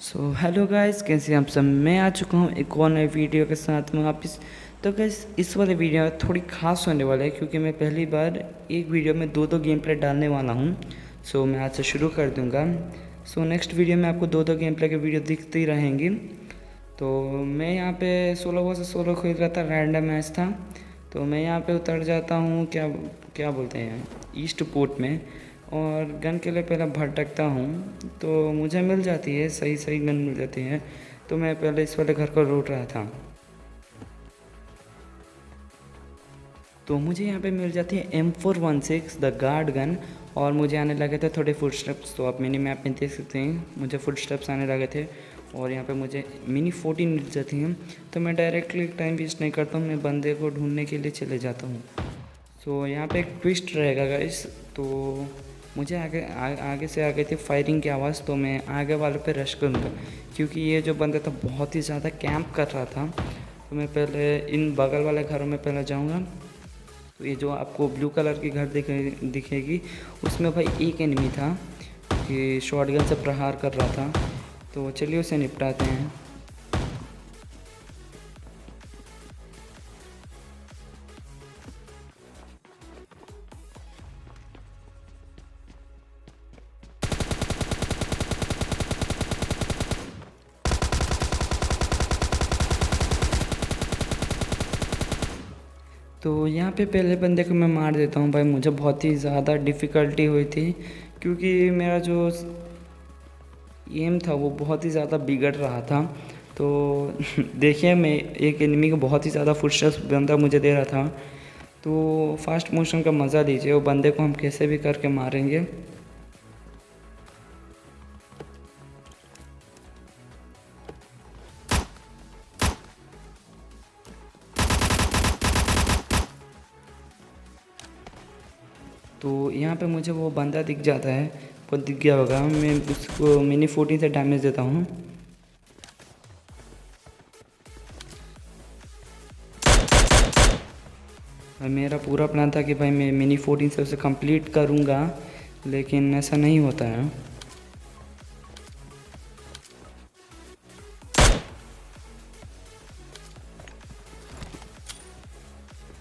Hello guys, कैसे हैं आप सब। मैं आ चुका हूँ एक और नई वीडियो के साथ में वापस। तो गाइस, इस वाले वीडियो थोड़ी खास होने वाला है क्योंकि मैं पहली बार एक वीडियो में दो गेम प्ले डालने वाला हूँ। मैं आज से शुरू कर दूँगा। नेक्स्ट वीडियो में आपको दो गेम प्ले की वीडियो दिखती रहेंगी। तो मैं यहाँ पे 16 खेल रहा था, रैंडम मैच था। तो मैं यहाँ पे उतर जाता हूँ, क्या क्या बोलते हैं, ईस्ट पोर्ट में। और गन के लिए पहले भटकता हूँ तो मुझे मिल जाती है, सही सही गन मिल जाती है। तो मैं पहले इस वाले घर को लूट रहा था। तो मुझे यहाँ पे मिल जाती है M416 द गार्ड गन। और मुझे आने लगे थे थोड़े फुट स्टेप्स। तो आप मिनी मैप में देख सकते हैं, मुझे फुट स्टेप्स आने लगे थे। और यहाँ पे मुझे मिनी 14 मिल जाती हैं। तो मैं डायरेक्टली टाइम वेस्ट नहीं करता हूँ, मैं बंदे को ढूंढने के लिए चले जाता हूँ। यहाँ पे एक ट्विस्ट रहेगा गाइस। तो मुझे आगे से आ गई थी फायरिंग की आवाज़। तो मैं आगे वाले पे रश करूँगा क्योंकि ये जो बंदा था बहुत ही ज़्यादा कैंप कर रहा था। तो मैं पहले इन बगल वाले घरों में पहले जाऊँगा। तो ये जो आपको ब्लू कलर की घर दिखेगी, उसमें भाई एक एनिमी था कि शॉटगन से प्रहार कर रहा था। तो चलिए उसे निपटाते हैं। तो यहाँ पे पहले बंदे को मैं मार देता हूँ भाई। मुझे बहुत ही ज़्यादा डिफ़िकल्टी हुई थी क्योंकि मेरा जो एम था वो बहुत ही ज़्यादा बिगड़ रहा था। तो देखिए, मैं एक एनिमी को बहुत ही ज़्यादा फुटस्टेप्स बंदा मुझे दे रहा था। तो फास्ट मोशन का मज़ा लीजिए, वो बंदे को हम कैसे भी करके मारेंगे। तो यहाँ पे मुझे वो बंदा दिख जाता है, वो दिख गया होगा। मैं उसको मिनी 14 से डैमेज देता हूँ। मेरा पूरा प्लान था कि भाई मैं मिनी 14 से उसे कंप्लीट करूँगा, लेकिन ऐसा नहीं होता है।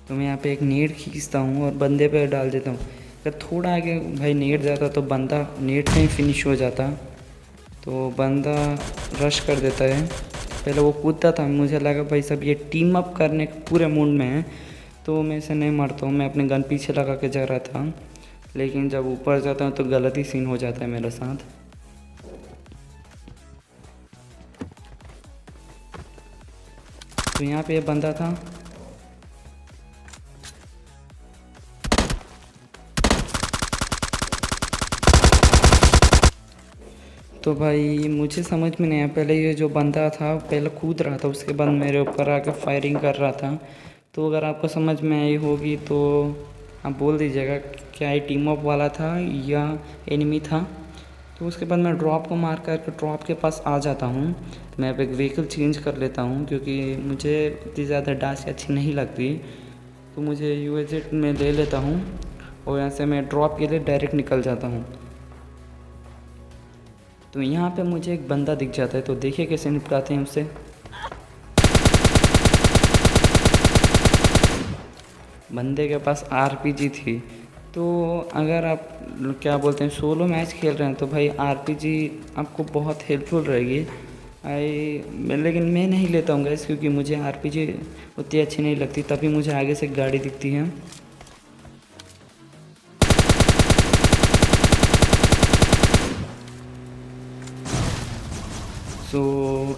तो मैं यहाँ पे एक नेट खींचता हूँ और बंदे पे डाल देता हूँ। अगर थोड़ा आगे भाई नेट जाता तो बंदा नेट में ही फिनिश हो जाता। तो बंदा रश कर देता है। पहले वो कूदता था, मुझे लगा भाई सब ये टीम अप करने के पूरे मूड में है, तो मैं इसे नहीं मारता हूँ। मैं अपने गन पीछे लगा के जा रहा था, लेकिन जब ऊपर जाता हूँ तो गलत ही सीन हो जाता है मेरे साथ। तो यहाँ पे ये बंदा था। तो भाई मुझे समझ में नहीं आया, पहले ये जो बंदा था पहले कूद रहा था, उसके बाद मेरे ऊपर आके फायरिंग कर रहा था। तो अगर आपको समझ में आई होगी तो आप बोल दीजिएगा क्या ये टीम अप वाला था या एनिमी था। तो उसके बाद मैं ड्रॉप को मार करके ड्रॉप के पास आ जाता हूँ। मैं अब एक व्हीकल चेंज कर लेता हूँ क्योंकि मुझे इतनी ज़्यादा डांस अच्छी नहीं लगती। तो मुझे UAZ में ले लेता हूँ और यहाँ से मैं ड्रॉप के लिए डायरेक्ट निकल जाता हूँ। तो यहाँ पे मुझे एक बंदा दिख जाता है, तो देखिए कैसे निपटाते हैं उससे। बंदे के पास RPG थी। तो अगर आप क्या बोलते हैं सोलो मैच खेल रहे हैं तो भाई RPG आपको बहुत हेल्पफुल रहेगी। लेकिन मैं नहीं लेता हूँ गैस, क्योंकि मुझे RPG उतनी अच्छी नहीं लगती। तभी मुझे आगे से गाड़ी दिखती है।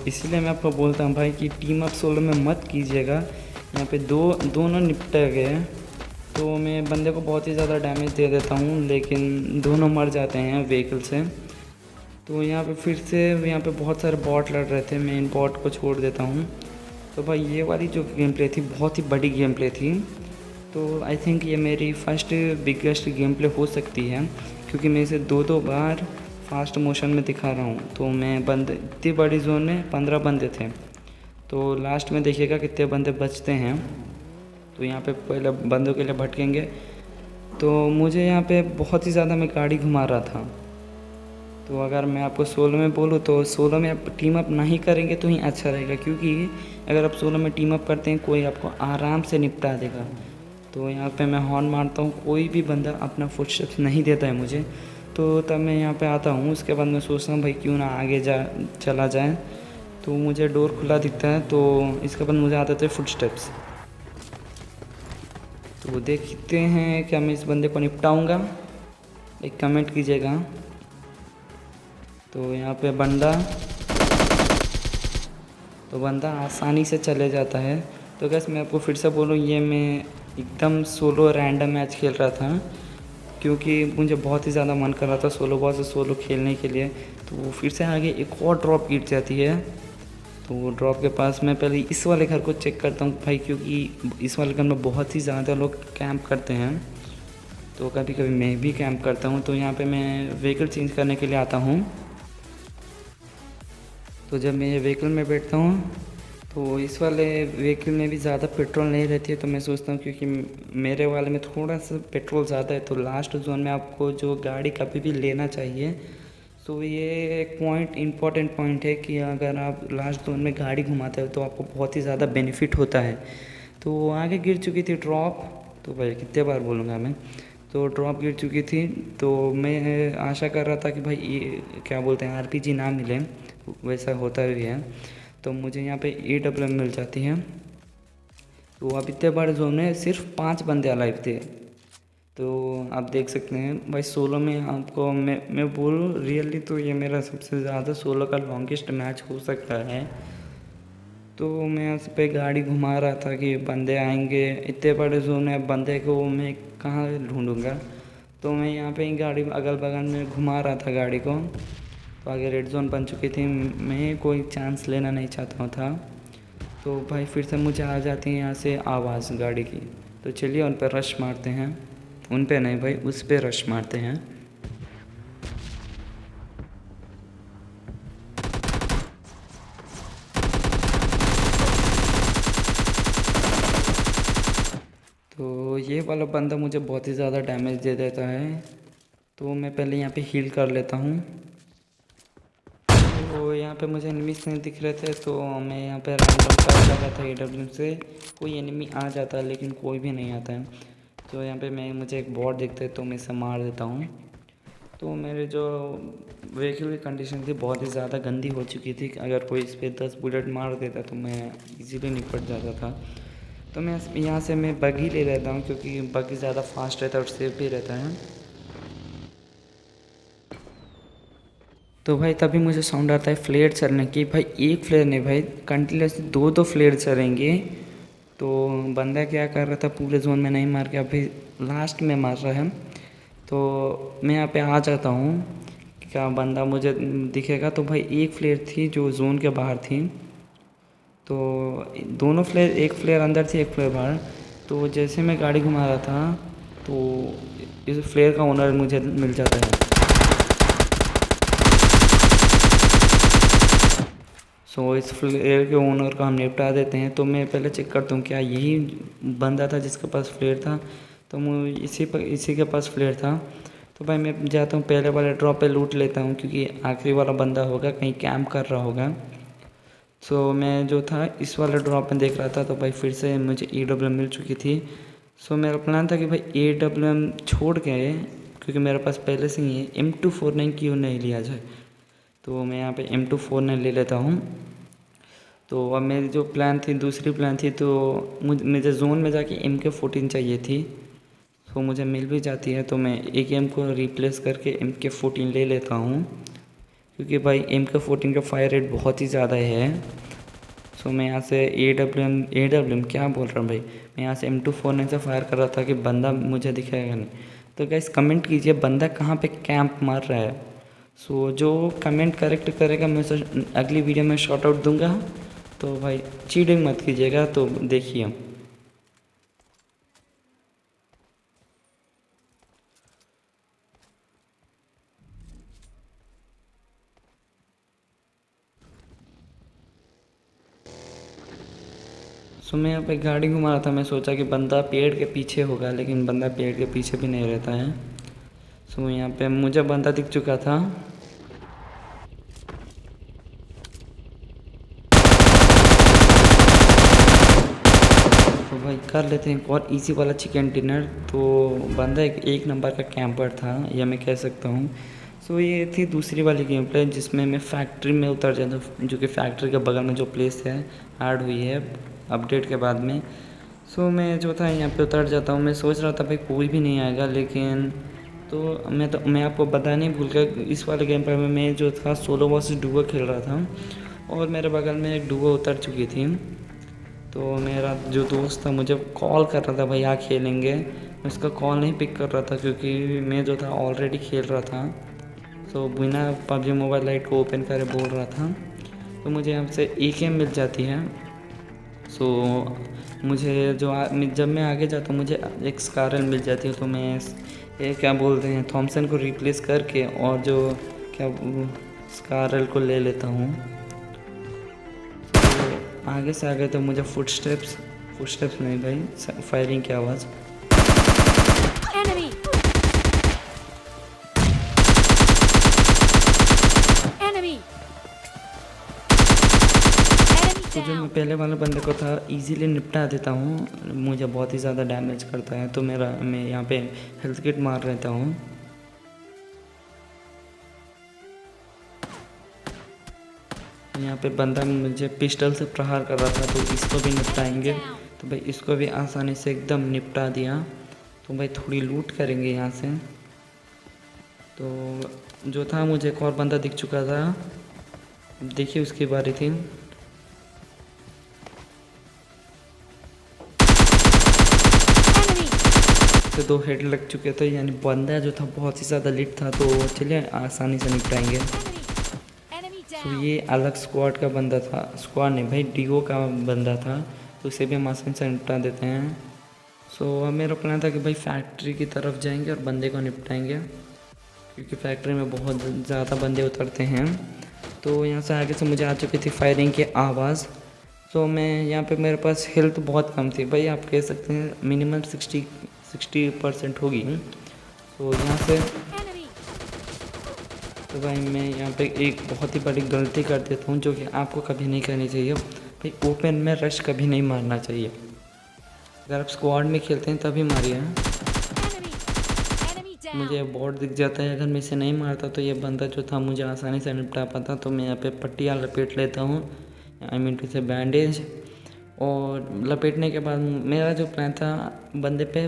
इसीलिए मैं आपको बोलता हूँ भाई कि टीम अप सोलो में मत कीजिएगा। यहाँ पे दोनों निपटे गए। तो मैं बंदे को बहुत ही ज़्यादा डैमेज दे देता हूँ, लेकिन दोनों मर जाते हैं व्हीकल से। तो यहाँ पे फिर से यहाँ पे बहुत सारे बॉट लड़ रहे थे, मैं इन बॉट को छोड़ देता हूँ। तो भाई ये वाली जो गेम प्ले थी बहुत ही बड़ी गेम प्ले थी। तो आई थिंक ये मेरी फर्स्ट बिगेस्ट गेम प्ले हो सकती है, क्योंकि मैं इसे दो बार फास्ट मोशन में दिखा रहा हूँ। तो मैं बंदे इतनी बड़ी जोन में 15 बंदे थे। तो लास्ट में देखिएगा कितने बंदे बचते हैं। तो यहाँ पे पहले बंदों के लिए भटकेंगे। तो मुझे यहाँ पे बहुत ही ज़्यादा मैं गाड़ी घुमा रहा था। तो अगर मैं आपको सोलो में बोलूँ तो सोलो में आप टीम अप नहीं करेंगे तो ही अच्छा रहेगा, क्योंकि अगर आप सोलो में टीम अप करते हैं कोई आपको आराम से निपटा देगा। तो यहाँ पे मैं हॉर्न मारता हूँ, कोई भी बंदा अपना फुटस्टेप्स नहीं देता है मुझे, तो तब मैं यहाँ पे आता हूँ। उसके बाद मैं सोचता हूँ भाई क्यों ना आगे चला जाए, तो मुझे डोर खुला दिखता है, तो इसके बाद मुझे आते थे फुटस्टेप्स। तो देखते हैं क्या मैं इस बंदे को निपटाऊँगा, एक कमेंट कीजिएगा। तो यहाँ पे बंदा आसानी से चले जाता है। तो गैस मैं आपको फिर से बोलूँ, ये मैं एकदम सोलो रैंडम मैच खेल रहा था, क्योंकि मुझे बहुत ही ज़्यादा मन कर रहा था सोलो बॉस से सोलो खेलने के लिए। तो फिर से आगे एक और ड्रॉप गिर जाती है। तो वो ड्रॉप के पास मैं पहले इस वाले घर को चेक करता हूँ भाई, क्योंकि इस वाले घर में बहुत ही ज़्यादा लोग कैंप करते हैं, तो कभी कभी मैं भी कैंप करता हूँ। तो यहाँ पे मैं व्हीकल चेंज करने के लिए आता हूँ। तो जब मैं ये व्हीकल में बैठता हूँ तो इस वाले व्हीकल में भी ज़्यादा पेट्रोल नहीं रहती है, तो मैं सोचता हूँ क्योंकि मेरे वाले में थोड़ा सा पेट्रोल ज़्यादा है, तो लास्ट जोन में आपको जो गाड़ी कभी भी लेना चाहिए। तो ये एक इम्पॉर्टेंट पॉइंट है कि अगर आप लास्ट जोन में गाड़ी घुमाते हो तो आपको बहुत ही ज़्यादा बेनिफिट होता है। तो आगे गिर चुकी थी ड्रॉप, तो भाई कितने बार बोलूँगा मैं, तो ड्रॉप गिर चुकी थी। तो मैं आशा कर रहा था कि भाई ये क्या बोलते हैं आरपीजी ना मिले, वैसा होता भी है। तो मुझे यहाँ पे AWM मिल जाती है। तो अब इतने बड़े जोन में सिर्फ 5 बंदे अलाइव थे। तो आप देख सकते हैं भाई सोलो में आपको मैं बोलूँ रियली तो ये मेरा सबसे ज़्यादा सोलो का लॉन्गेस्ट मैच हो सकता है। तो मैं उस पर गाड़ी घुमा रहा था कि बंदे आएंगे, इतने बड़े जोन है, बंदे को मैं कहाँ ढूंढूंगा। तो मैं यहाँ पे ही गाड़ी अगल बगल में घुमा रहा था गाड़ी को। तो आगे रेड जोन बन चुकी थी, मैं कोई चांस लेना नहीं चाहता था। तो भाई फिर से मुझे आ जाती है यहाँ से आवाज़ गाड़ी की। तो चलिए उन पर रश मारते हैं, उन पे नहीं भाई उस पे रश मारते हैं। तो ये वाला बंदा मुझे बहुत ही ज़्यादा डैमेज दे देता है, तो मैं पहले यहाँ पे हील कर लेता हूँ। तो यहाँ पे मुझे एनिमीज नहीं दिख रहे थे, तो मैं यहाँ पे रैंडम फायर कर रहा था AWM से। कोई एनिमी आ जाता है लेकिन कोई भी नहीं आता है। तो यहाँ पे मुझे एक बॉट दिखता है, तो मैं इसे मार देता हूँ। तो मेरे जो व्हीकल की कंडीशन थी बहुत ही ज़्यादा गंदी हो चुकी थी, अगर कोई इस पर 10 बुलेट मार देता तो मैं इजीली निपट जाता था। तो मैं यहाँ से मैं बगी ले लेता हूँ, क्योंकि बगी ज़्यादा फास्ट रहता है और सेफ भी रहता है। तो भाई तभी मुझे साउंड आता है फ्लेयर चलने की। भाई एक फ्लेयर नहीं भाई, कंटिन्यूसली दो फ्लेयर चलेंगे। तो बंदा क्या कर रहा था, पूरे जोन में नहीं मार के अभी लास्ट में मार रहा है। तो मैं यहाँ पे आ जाता हूँ, क्या बंदा मुझे दिखेगा। तो भाई एक फ्लेयर थी जो जोन के बाहर थी, तो दोनों फ्लेयर, एक फ्लेयर अंदर थी एक फ्लेयर बाहर। तो जैसे मैं गाड़ी घुमा रहा था तो इस फ्लेयर का ओनर मुझे मिल जाता है। सो इस फ्लेयर के ओनर को हम निपटा देते हैं। तो मैं पहले चेक करता हूँ क्या यही बंदा था जिसके पास फ्लेयर था, तो मैं इसी के पास फ्लेयर था। तो भाई मैं जाता हूँ पहले वाले ड्रॉप पे लूट लेता हूँ, क्योंकि आखिरी वाला बंदा होगा कहीं कैंप कर रहा होगा। सो मैं जो था इस वाले ड्रॉप में देख रहा था, तो भाई फिर से मुझे AWM मिल चुकी थी। सो मेरा प्लान था कि भाई AWM छोड़ के, क्योंकि मेरे पास पहले से ही है, M249 क्यों नहीं लिया जाए। तो मैं यहाँ पे M249 ले लेता हूँ। तो अब मेरी जो दूसरी प्लान थी, तो मुझे जोन में जाके MK14 चाहिए थी। तो मुझे मिल भी जाती है, तो मैं AKM को रिप्लेस करके MK14 ले लेता हूँ, क्योंकि भाई MK14 का फायर रेट बहुत ही ज़्यादा है। सो मैं यहाँ से AWM क्या बोल रहा हूँ भाई, मैं यहाँ से M249 से फायर कर रहा था कि बंदा मुझे दिखेगा नहीं। तो गाइस कमेंट कीजिए बंदा कहाँ पे कैंप मार रहा है। सो जो कमेंट करेक्ट करेगा मैं उसे अगली वीडियो में शॉर्ट आउट दूंगा। तो भाई चीटिंग मत कीजिएगा। तो देखिए सो मैं यहाँ पे गाड़ी घुमा रहा था, मैं सोचा कि बंदा पेड़ के पीछे होगा, लेकिन बंदा पेड़ के पीछे भी नहीं रहता है। सो यहाँ पे मुझे बंदा दिख चुका था। भाई कर लेते हैं और इजी वाला चिकन डिनर। तो बंदा एक नंबर का कैंपर था, या मैं कह सकता हूँ। सो ये थी दूसरी वाली गेम प्ले जिसमें मैं फैक्ट्री में उतर जाता हूँ, जो कि फैक्ट्री के बगल में जो प्लेस है ऐड हुई है अपडेट के बाद में। सो मैं जो था यहाँ पे उतर जाता हूँ। मैं सोच रहा था भाई कोई भी नहीं आएगा, लेकिन तो मैं आपको बताने भूल गया, इस वाले गेम पर मैं जो था सोलो वर्सेस डुओ खेल रहा था और मेरे बगल में एक डुओ उतर चुकी थी। तो मेरा जो दोस्त था मुझे कॉल कर रहा था भाई आ खेलेंगे। मैं उसका कॉल नहीं पिक कर रहा था क्योंकि मैं जो था ऑलरेडी खेल रहा था। तो बिना पबजी मोबाइल लाइट को ओपन करे बोल रहा था। तो मुझे यहाँ से AK मिल जाती है। सो मुझे जब मैं आगे जाता हूँ मुझे एक स्कारल मिल जाती है। तो मैं ये क्या बोलते हैं थॉमसन को रिप्लेस करके और जो क्या स्कारल को ले लेता हूँ। तो आगे से आगे तो मुझे फुटस्टेप्स नहीं भाई, फायरिंग की आवाज़। तो जो मैं पहले वाले बंदे को था इजीली निपटा देता हूँ, मुझे बहुत ही ज़्यादा डैमेज करता है। तो मैं यहाँ पे हेल्थ किट मार लेता हूँ। यहाँ पे बंदा मुझे पिस्टल से प्रहार कर रहा था, तो इसको भी निपटाएंगे। तो भाई इसको भी आसानी से एकदम निपटा दिया। तो भाई थोड़ी लूट करेंगे यहाँ से। तो जो था मुझे एक और बंदा दिख चुका था, देखिए उसकी बारी थी। तो 2 हेड लग चुके थे, यानी बंदा जो था बहुत ही ज़्यादा लिट था। तो चलिए आसानी से निपटाएंगे। तो ये अलग स्क्वाड का बंदा था, स्क्वाड नहीं भाई डीओ का बंदा था। तो उसे भी हम आसानी से निपटा देते हैं। सो अब मेरा प्लान था कि भाई फैक्ट्री की तरफ जाएंगे और बंदे को निपटाएंगे, क्योंकि फैक्ट्री में बहुत ज़्यादा बंदे उतरते हैं। तो यहाँ से आगे से मुझे आ चुकी थी फायरिंग की आवाज़। तो मैं यहाँ पे मेरे पास हेल्थ बहुत कम थी भाई, आप कह सकते हैं मिनिमम 60% होगी। तो यहाँ से तो भाई मैं यहाँ पे एक बहुत ही बड़ी गलती कर देता हूँ, जो कि आपको कभी नहीं करनी चाहिए भाई। ओपन में रश कभी नहीं मारना चाहिए। अगर आप स्क्वाड में खेलते हैं तभी मारिए। मुझे बॉट दिख जाता है, अगर मैं इसे नहीं मारता तो ये बंदा जो था मुझे आसानी से निपटा पाता। तो मैं यहाँ पे पट्टियाँ लपेट लेता हूँ, आई मीन टू से बैंडेज। और लपेटने के बाद मेरा जो प्लान था बंदे पे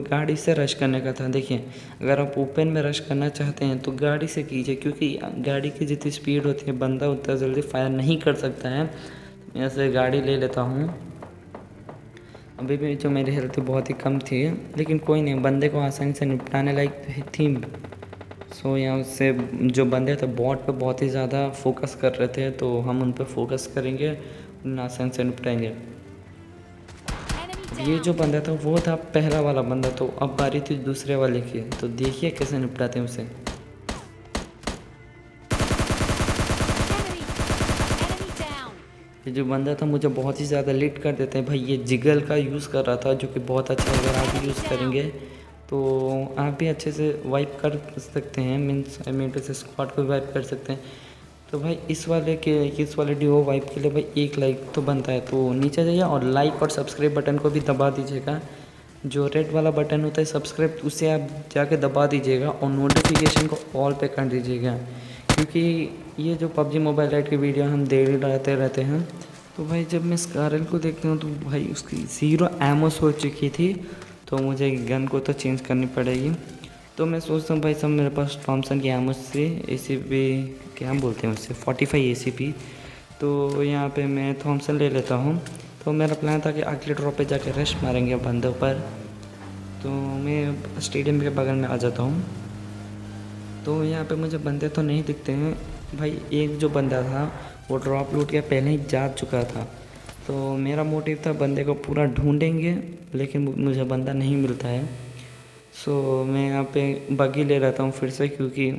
गाड़ी से रश करने का था। देखिए अगर आप ओपन में रश करना चाहते हैं तो गाड़ी से कीजिए, क्योंकि गाड़ी की जितनी स्पीड होती है बंदा उतना जल्दी फायर नहीं कर सकता है। तो मैं ऐसे गाड़ी ले लेता हूँ। अभी भी जो मेरी हेल्थ बहुत ही कम थी, लेकिन कोई नहीं, बंदे को आसानी से निपटाने लायक थी। सो यहाँ उससे जो बंदे थे बॉट पे बहुत ही ज़्यादा फोकस कर रहे थे, तो हम उन पर फोकस करेंगे, उन्हें आसानी से निपटाएंगे। ये जो बंदा था वो था पहला वाला बंदा। तो अब बारी थी दूसरे वाले की। तो देखिए कैसे निपटाते हैं उसे। ये जो बंदा था मुझे बहुत ही ज़्यादा लिट कर देते हैं भाई। ये जिगल का यूज़ कर रहा था, जो कि बहुत अच्छा है। अगर आप भी यूज़ करेंगे तो आप भी अच्छे से वाइप कर सकते हैं, मीन्स आई मीन टू से स्क्वाड को वाइप कर सकते हैं। तो भाई इस वाले डीओ वाइप के लिए भाई 1 लाइक तो बनता है। तो नीचे जाइए और लाइक और सब्सक्राइब बटन को भी दबा दीजिएगा। जो रेड वाला बटन होता है सब्सक्राइब, उसे आप जाके दबा दीजिएगा और नोटिफिकेशन को ऑल पे कर दीजिएगा, क्योंकि ये जो पबजी मोबाइल लाइट की वीडियो हम डेली डालते रहते हैं। तो भाई जब मैं स्कारल को देखता हूँ तो भाई उसकी 0 एमोस हो चुकी थी। तो मुझे गन को तो चेंज करनी पड़ेगी। तो मैं सोचता हूँ भाई सब मेरे पास थॉमसन की एमोस से ACP क्या बोलते हैं उससे 45 ACP। तो यहाँ पे मैं थॉमसन ले लेता हूँ। तो मेरा प्लान था कि अगले ड्रॉप पे जाके रश मारेंगे बंदों पर। तो मैं स्टेडियम के बगल में आ जाता हूँ। तो यहाँ पे मुझे बंदे तो नहीं दिखते हैं भाई। एक जो बंदा था वो ड्रॉप लूट के पहले ही जा चुका था। तो मेरा मोटिव था बंदे को पूरा ढूंढेंगे, लेकिन मुझे बंदा नहीं मिलता है। सो मैं यहाँ पे बग्गी ले रहता हूँ फिर से, क्योंकि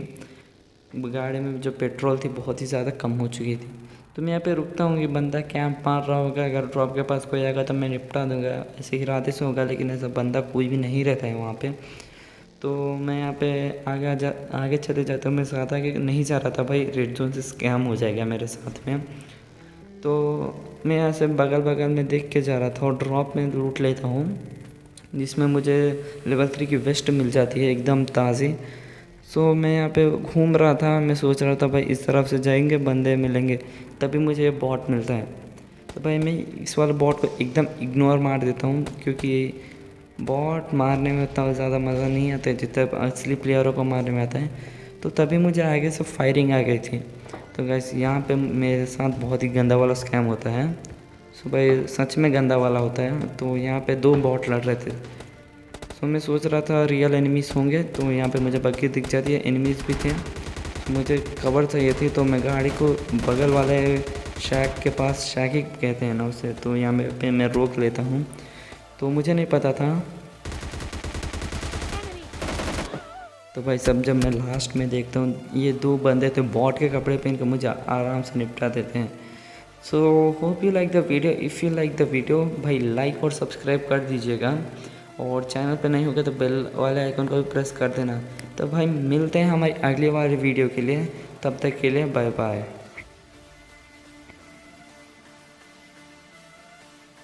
गाड़ी में जो पेट्रोल थी बहुत ही ज़्यादा कम हो चुकी थी। तो मैं यहाँ पे रुकता हूँ कि बंदा कैंप मार रहा होगा, अगर ड्रॉप के पास कोई आएगा तो मैं निपटा दूँगा, ऐसे ही इरादे से होगा। लेकिन ऐसा बंदा कोई भी नहीं रहता है वहाँ पे। तो मैं यहाँ पे आगे चले जाता हूँ। मैं चाहता कि नहीं चाह रहा था भाई रेड जोन से स्कैम हो जाएगा मेरे साथ में। तो मैं यहाँ से बगल बगल में देख के जा रहा था और ड्रॉप में लूट लेता हूँ, जिसमें मुझे लेवल 3 की वेस्ट मिल जाती है एकदम ताज़ी। सो मैं यहाँ पे घूम रहा था, मैं सोच रहा था भाई इस तरफ से जाएंगे बंदे मिलेंगे, तभी मुझे ये बॉट मिलता है। तो भाई मैं इस वाले बॉट को एकदम इग्नोर मार देता हूँ, क्योंकि बॉट मारने में उतना ज़्यादा मज़ा नहीं आता है जितना असली प्लेयरों को मारने में आता है। तो तभी मुझे आगे से फायरिंग आ गई थी। तो गैस यहाँ पे मेरे साथ बहुत ही गंदा वाला स्कैम होता है। सो भाई सच में गंदा वाला होता है। तो यहाँ पे 2 बॉट लड़ रहे थे। तो मैं सोच रहा था रियल एनिमीज़ होंगे, तो यहाँ पे मुझे बग्गी दिख जाती है, एनिमीज़ भी थे। मुझे कवर चाहिए थी, तो मैं गाड़ी को बगल वाले शैक के पास, शैक ही कहते हैं ना उसे, तो यहाँ पे मैं रोक लेता हूँ। तो मुझे नहीं पता था। तो भाई सब जब मैं लास्ट में देखता हूँ ये 2 बंदे थे बॉट के कपड़े पहन के मुझे आराम से निपटा देते हैं। So hope you like the video. If you like the video भाई लाइक और सब्सक्राइब कर दीजिएगा, और चैनल पे नहीं होगा तो बेल वाले आइकन को भी प्रेस कर देना। तो भाई मिलते हैं हमारी अगली वाली वीडियो के लिए, तब तक के लिए बाय बाय।